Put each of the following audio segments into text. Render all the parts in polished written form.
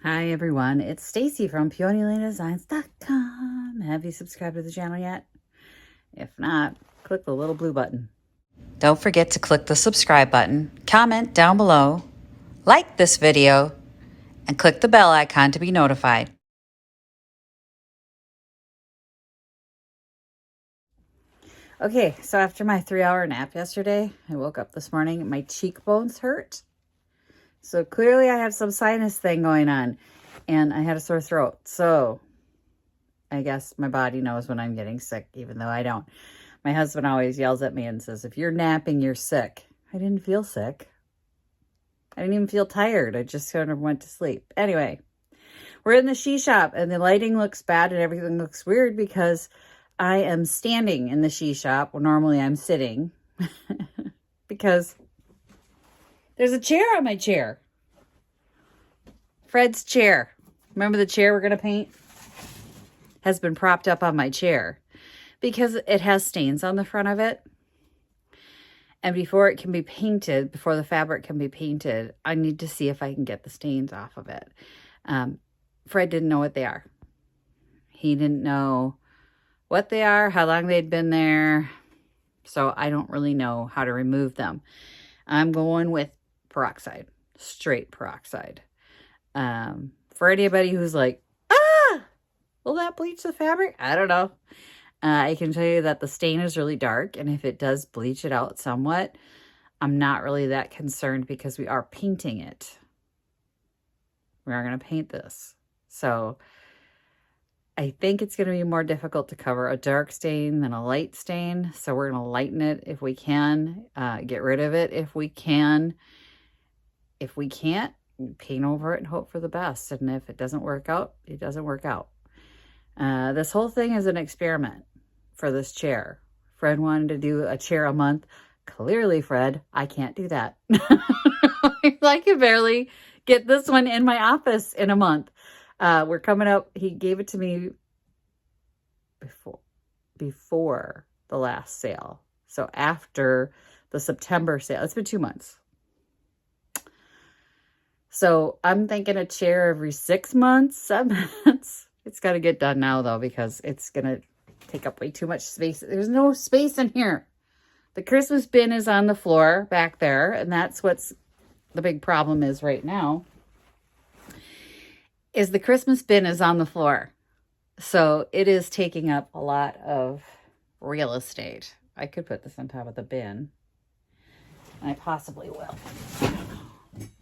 Hi everyone, it's Stacy from PeonyLaneDesigns.com. Have you subscribed to the channel yet? If not, click the little blue button. Don't forget to click the subscribe button, comment down below, like this video, and click the bell icon to be notified. Okay, so after my 3-hour nap yesterday, I woke up this morning, my cheekbones hurt. So clearly I have some sinus thing going on, and I had a sore throat. So I guess my body knows when I'm getting sick, even though I don't. My husband always yells at me and says, if you're napping, you're sick. I didn't feel sick. I didn't even feel tired. I just kind of went to sleep. Anyway, we're in the she shop and the lighting looks bad and everything looks weird because I am standing in the she shop. Well, normally I'm sitting because there's a chair on my chair. Fred's chair. Remember the chair we're going to paint? Has been propped up on my chair because it has stains on the front of it. And before it can be painted, before the fabric can be painted, I need to see if I can get the stains off of it. Fred didn't know what they are. He didn't know what they are, how long they'd been there. So I don't really know how to remove them. I'm going with peroxide, straight peroxide. For anybody who's like, will that bleach the fabric? I don't know. I can tell you that the stain is really dark, and if it does bleach it out somewhat, I'm not really that concerned because we are painting it. We are going to paint this. So I think it's going to be more difficult to cover a dark stain than a light stain. So we're going to lighten it if we can, get rid of it if we can. If we can't, paint over it and hope for the best. And if it doesn't work out, it doesn't work out. This whole thing is an experiment for this chair. Fred wanted to do a chair a month. Clearly, Fred, I can't do that. I can barely get this one in my office in a month. We're coming up. He gave it to me before the last sale. So after the September sale. It's been 2 months. So I'm thinking a chair every 6 months, 7 months. It's got to get done now, though, because it's going to take up way too much space. There's no space in here. The Christmas bin is on the floor back there, and that's what's the big problem is right now, is the Christmas bin is on the floor. So it is taking up a lot of real estate. I could put this on top of the bin. I possibly will.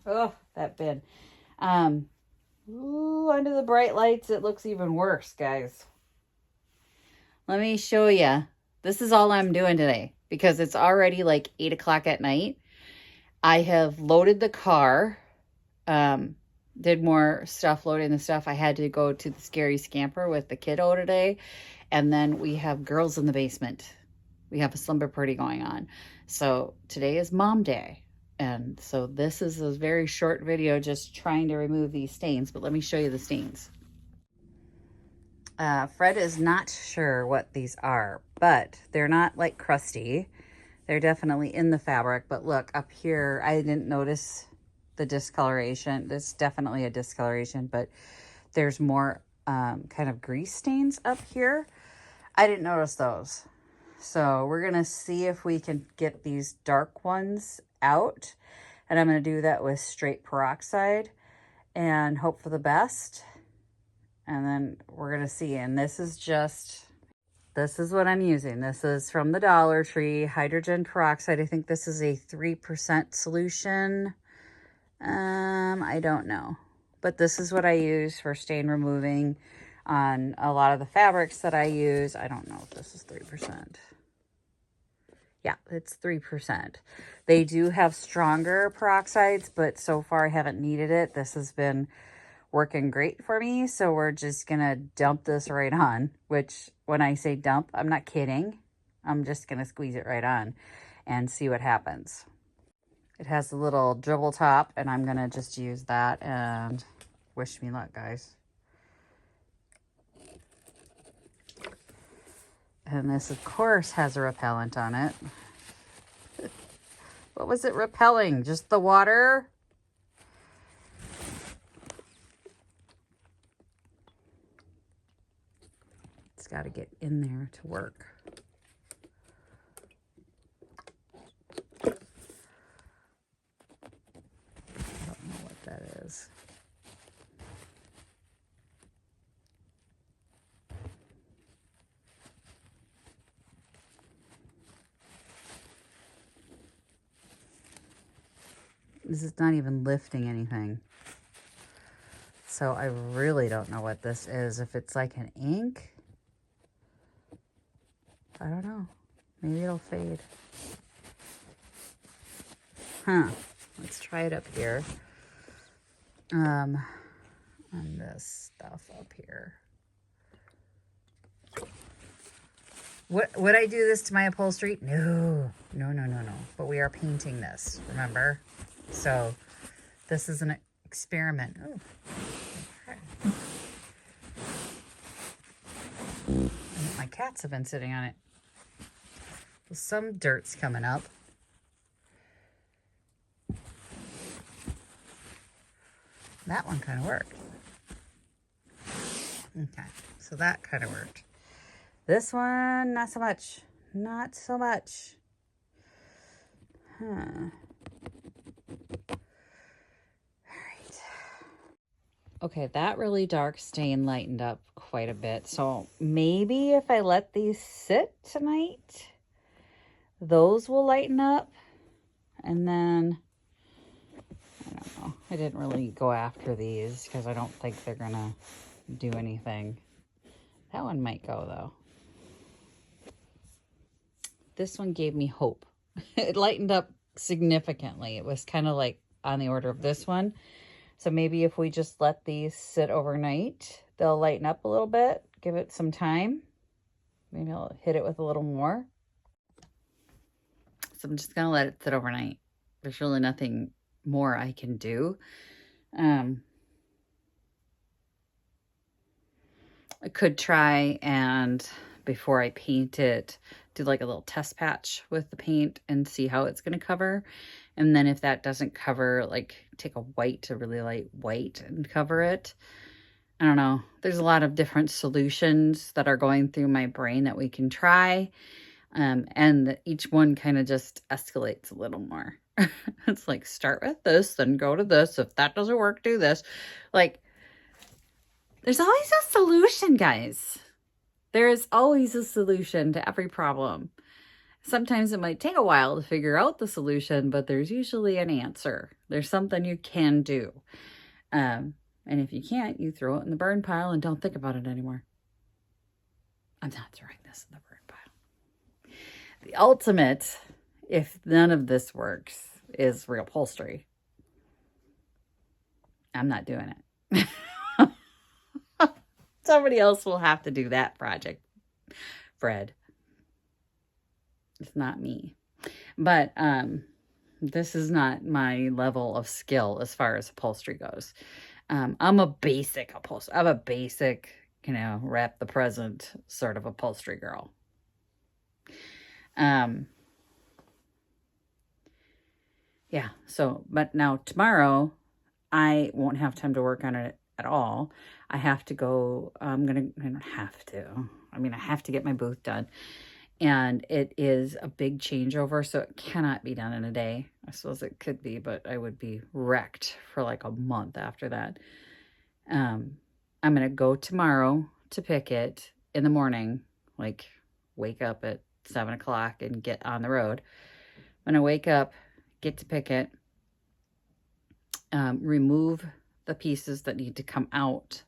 Oh, that bin. Ooh, under the bright lights, it looks even worse, guys. Let me show you. This is all I'm doing today because it's already like 8 o'clock at night. I have loaded the car, did more stuff, loading the stuff. I had to go to the Scary Scamper with the kiddo today. And then we have girls in the basement. We have a slumber party going on. So today is Mom Day. And so this is a very short video just trying to remove these stains. But let me show you the stains. Fred is not sure what these are, but they're not like crusty. They're definitely in the fabric. But look up here, I didn't notice the discoloration. There's definitely a discoloration, but there's more kind of grease stains up here. I didn't notice those. So we're going to see if we can get these dark ones out. And I'm going to do that with straight peroxide and hope for the best. And then we're going to see. And this is what I'm using. This is from the Dollar Tree, hydrogen peroxide. I think this is a 3% solution. I don't know. But this is what I use for stain removing on a lot of the fabrics that I use. I don't know if this is 3%. Yeah, it's 3%. They do have stronger peroxides, but so far I haven't needed it. This has been working great for me. So we're just going to dump this right on, which when I say dump, I'm not kidding. I'm just going to squeeze it right on and see what happens. It has a little dribble top, and I'm going to just use that and wish me luck, guys. And this, of course, has a repellent on it. What was it repelling? Just the water? just got to get in there to work. I don't know what that is. This is not even lifting anything. So I really don't know what this is. If it's like an ink, I don't know. Maybe it'll fade. Huh. Let's try it up here. On this stuff up here. Would I do this to my upholstery? No. But we are painting this, remember? So this is an experiment. Oh. Okay. My cats have been sitting on it. Well, some dirt's coming up. That one kind of worked. Okay, so that kind of worked. This one, not so much. Not so much. Huh. Okay, that really dark stain lightened up quite a bit. So maybe if I let these sit tonight, those will lighten up. And then, I don't know. I didn't really go after these because I don't think they're going to do anything. That one might go though. This one gave me hope. It lightened up significantly. It was kind of like on the order of this one. So maybe if we just let these sit overnight, they'll lighten up a little bit. Give it some time. Maybe I'll hit it with a little more. So I'm just going to let it sit overnight. There's really nothing more I can do. I could try and, before I paint it, do like a little test patch with the paint and see how it's going to cover. And then if that doesn't cover, like take a white, a really light white, and cover it. I don't know. There's a lot of different solutions that are going through my brain that we can try. And each one kind of just escalates a little more. It's like, start with this, then go to this. If that doesn't work, do this. Like, there's always a solution, guys. There is always a solution to every problem. Sometimes it might take a while to figure out the solution, but there's usually an answer. There's something you can do. And if you can't, you throw it in the burn pile and don't think about it anymore. I'm not throwing this in the burn pile. The ultimate, if none of this works, is reupholstery. I'm not doing it. Somebody else will have to do that project, Fred. It's not me. But this is not my level of skill as far as upholstery goes. I'm a basic upholstery. I'm a basic, wrap the present sort of upholstery girl. Yeah, so, but now tomorrow, I won't have time to work on it at all. I have to go, I have to get my booth done. And it is a big changeover, so it cannot be done in a day. I suppose it could be, but I would be wrecked for like a month after that. I'm going to go tomorrow to pick it in the morning, like wake up at 7 o'clock and get on the road. I'm going to wake up, get to pick it, remove the pieces that need to come out.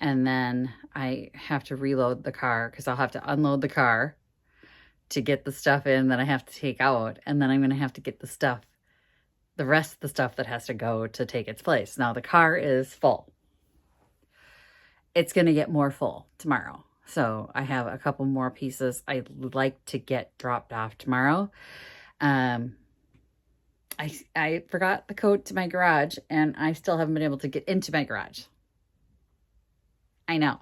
And then I have to reload the car because I'll have to unload the car to get the stuff in that I have to take out. And then I'm going to have to get the rest of the stuff that has to go to take its place. Now the car is full. It's going to get more full tomorrow. So I have a couple more pieces I'd like to get dropped off tomorrow. I forgot the code to my garage and I still haven't been able to get into my garage. I know.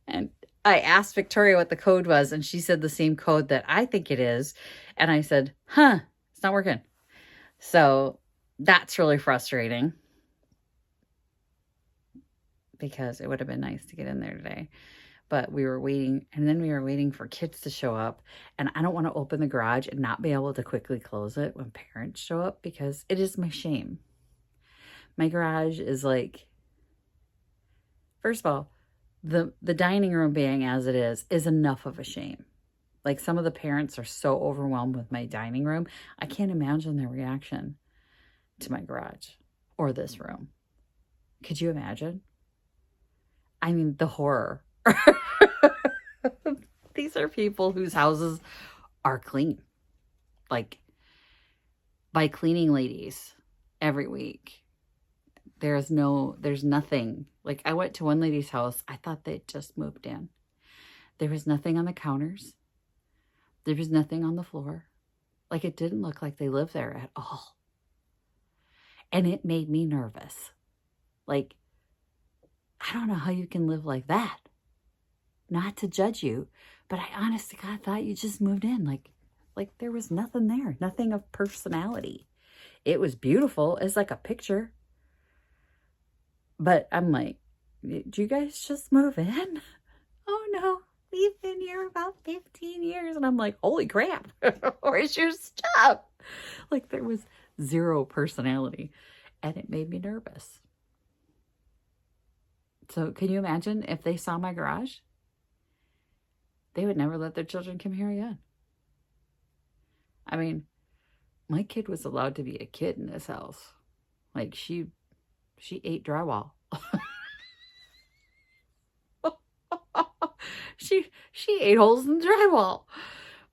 And I asked Victoria what the code was and she said the same code that I think it is. And I said, it's not working. So that's really frustrating because it would have been nice to get in there today. But we were waiting, and then we were waiting for kids to show up. And I don't want to open the garage and not be able to quickly close it when parents show up, because it is my shame. My garage is like, first of all, the dining room being as it is enough of a shame. Like, some of the parents are so overwhelmed with my dining room. I can't imagine their reaction to my garage or this room. Could you imagine? I mean, the horror. These are people whose houses are clean. Like, by cleaning ladies every week. There's nothing. Like, I went to one lady's house. I thought they'd just moved in. There was nothing on the counters. There was nothing on the floor. Like, it didn't look like they lived there at all. And it made me nervous. Like, I don't know how you can live like that. Not to judge you, but I honest to God thought you just moved in. Like there was nothing there. Nothing of personality. It was beautiful. It's like a picture. But I'm like, did you guys just move in? Oh no, we've been here about 15 years. And I'm like, holy crap, where's your stuff? Like, there was zero personality, and it made me nervous. So can you imagine if they saw my garage? They would never let their children come here again. I mean, my kid was allowed to be a kid in this house. Like, she ate drywall. She ate holes in the drywall.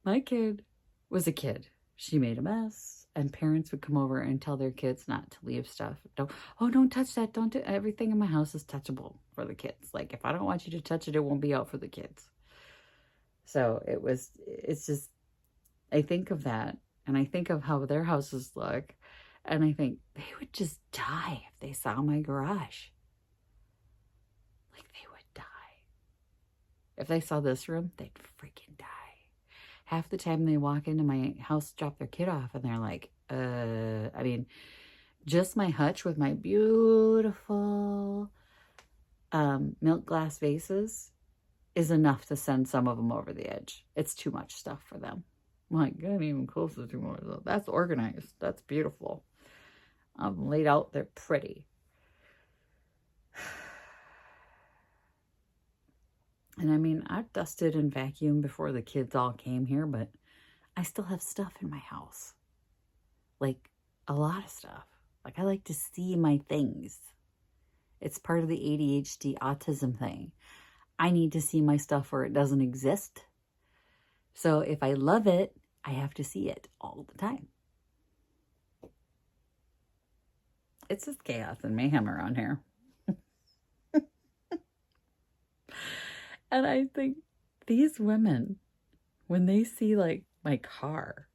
My kid was a kid. She made a mess, and parents would come over and tell their kids not to leave stuff. Don't touch that. Don't do everything in my house is touchable for the kids. Like, if I don't want you to touch it, it won't be out for the kids. So it's just, I think of that, and I think of how their houses look, and I think they would just die if they saw my garage. Like, they would die. If they saw this room, they'd freaking die. Half the time they walk into my house, drop their kid off, and they're like, I mean, just my hutch with my beautiful milk glass vases is enough to send some of them over the edge. It's too much stuff for them. I'm like, God, even closer to more. That's organized. That's beautiful. Laid out. They're pretty. And I mean, I've dusted and vacuumed before the kids all came here, but I still have stuff in my house. Like, a lot of stuff. Like, I like to see my things. It's part of the ADHD autism thing. I need to see my stuff where it doesn't exist. So if I love it, I have to see it all the time. It's just chaos and mayhem around here. And I think these women, when they see, like, my car,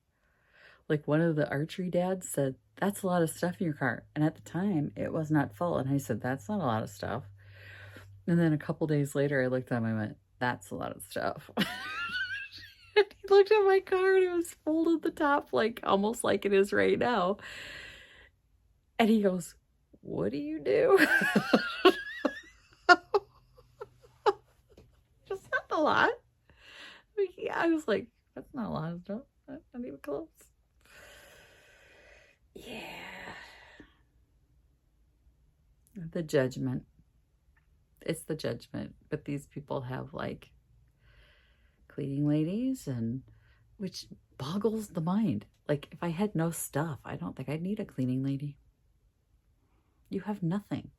like, one of the archery dads said, that's a lot of stuff in your car. And at the time, it was not full. And I said, that's not a lot of stuff. And then a couple days later, I looked at him and I went, that's a lot of stuff. And he looked at my car and it was full at the top, like, almost like it is right now. And he goes, what do you do? Just not a lot. I was like, that's not a lot of stuff. Not even close. Yeah. The judgment. It's the judgment. But these people have, like, cleaning ladies, and which boggles the mind. Like, if I had no stuff, I don't think I'd need a cleaning lady. You have nothing.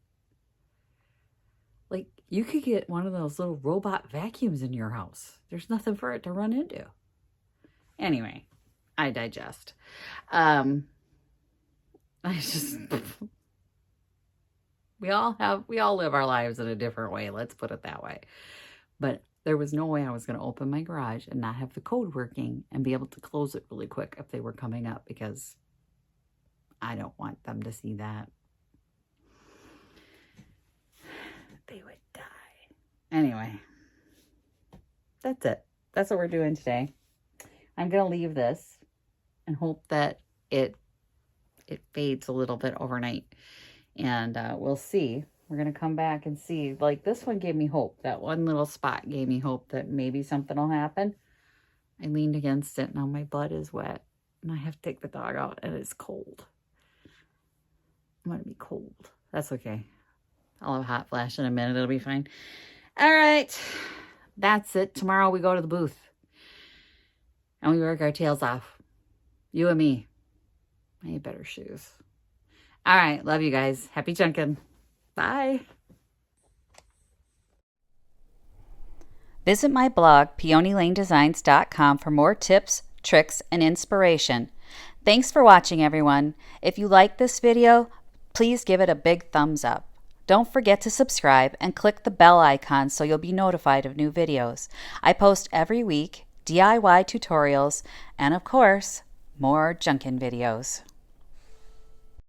Like, you could get one of those little robot vacuums in your house. There's nothing for it to run into. Anyway, I digest. We all live our lives in a different way. Let's put it that way. But there was no way I was going to open my garage and not have the code working and be able to close it really quick if they were coming up, because I don't want them to see that. They would die. Anyway, that's it. That's what we're doing today. I'm going to leave this and hope that it fades a little bit overnight. And we'll see We're going to come back and see. Like, this one gave me hope. That one little spot gave me hope that maybe something will happen. I leaned against it. Now my butt is wet. And I have to take the dog out. And it's cold. I'm going to be cold. That's okay. I'll have a hot flash in a minute. It'll be fine. All right. That's it. Tomorrow we go to the booth. And we work our tails off. You and me. I need better shoes. All right. Love you guys. Happy junkin'. Bye. Visit my blog, peonylanedesigns.com, for more tips, tricks, and inspiration. Thanks for watching, everyone. If you like this video, please give it a big thumbs up. Don't forget to subscribe and click the bell icon so you'll be notified of new videos. I post every week DIY tutorials and, of course, more junkin' videos.